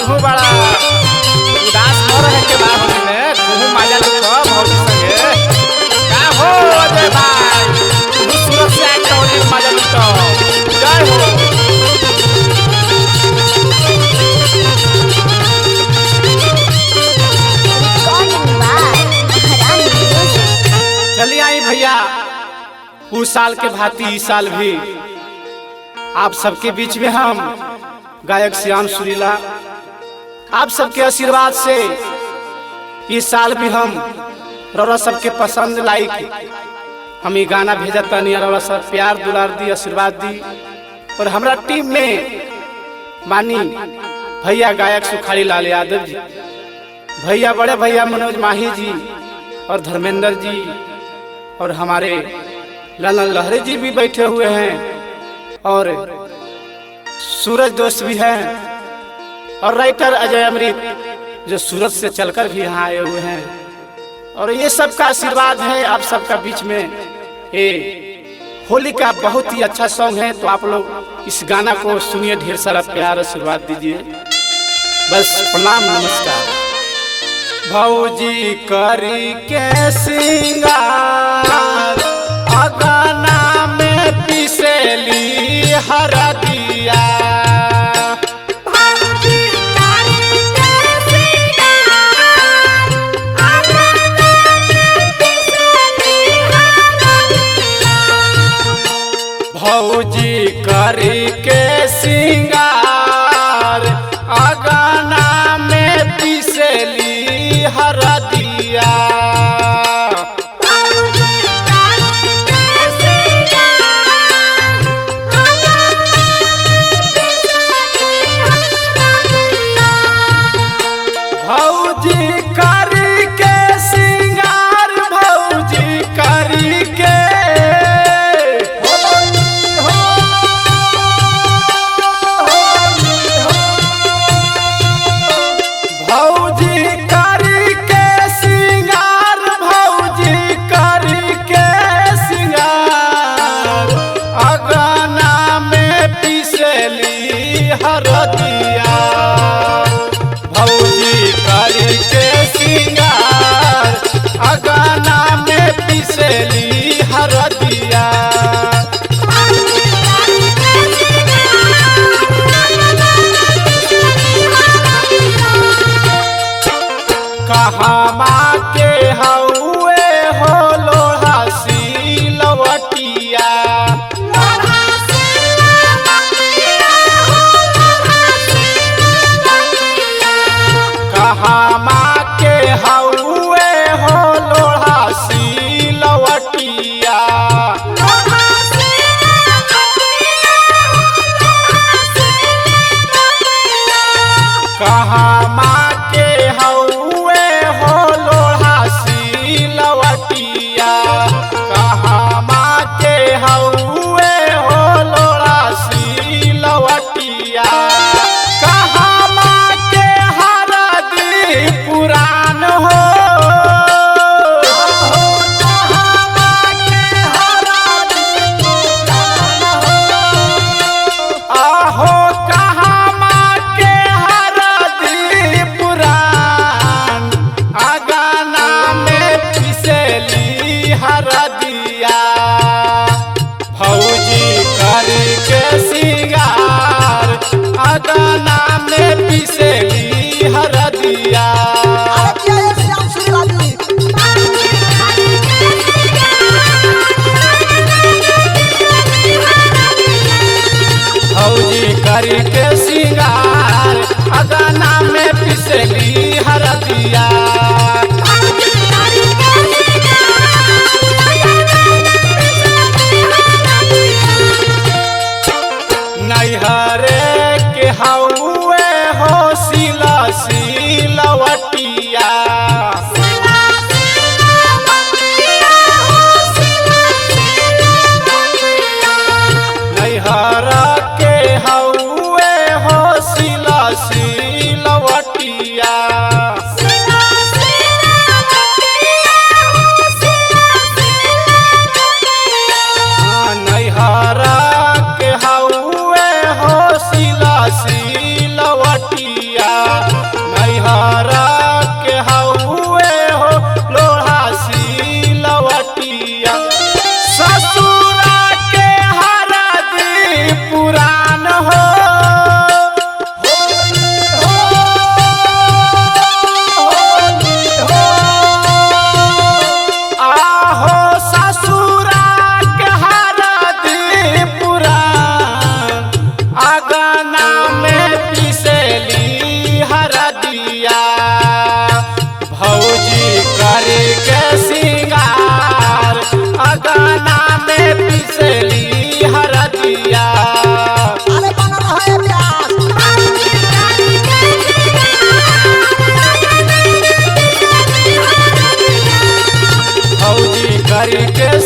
तू बड़ा उदास न रहे के बा होली में तू मजा लुटो भौजी संगे का हो अजय भाई तू सूरत से आके होली में मजा लुटो जय हो। चलिए आई भैया उस साल के भांति इस साल भी आप सबके बीच में हम गायक श्याम सुरीला आप सबके आशीर्वाद से इस साल भी हम रौरा सबके पसंद लाइक हम ये गाना भेजा तनी रौरा सब प्यार दुलार दी आशीर्वाद दी। और हमारा टीम में मानी भैया गायक सुखारी लाल यादव जी, भैया बड़े भैया मनोज माही जी और धर्मेंद्र जी और हमारे ललन लहरे जी भी बैठे हुए हैं और सूरज दोस्त भी हैं और राइटर अजय अमृत जो सूरत से चलकर भी यहाँ आए हुए हैं। और ये सबका आशीर्वाद है आप सबका बीच में। ये होली का बहुत ही अच्छा सॉन्ग है तो आप लोग इस गाना को सुनिए, ढेर सारा प्यार आशीर्वाद दीजिए। बस प्रणाम नमस्कार। भौजी करी के सिंगार अगाना में पिसेली हरदिया भौजी करी के सिंगार अगाना में पिसेली हरदिया करी के सिंगार अगाना में पिसली हरदिया नैहरे के हौवे होसी पियरी के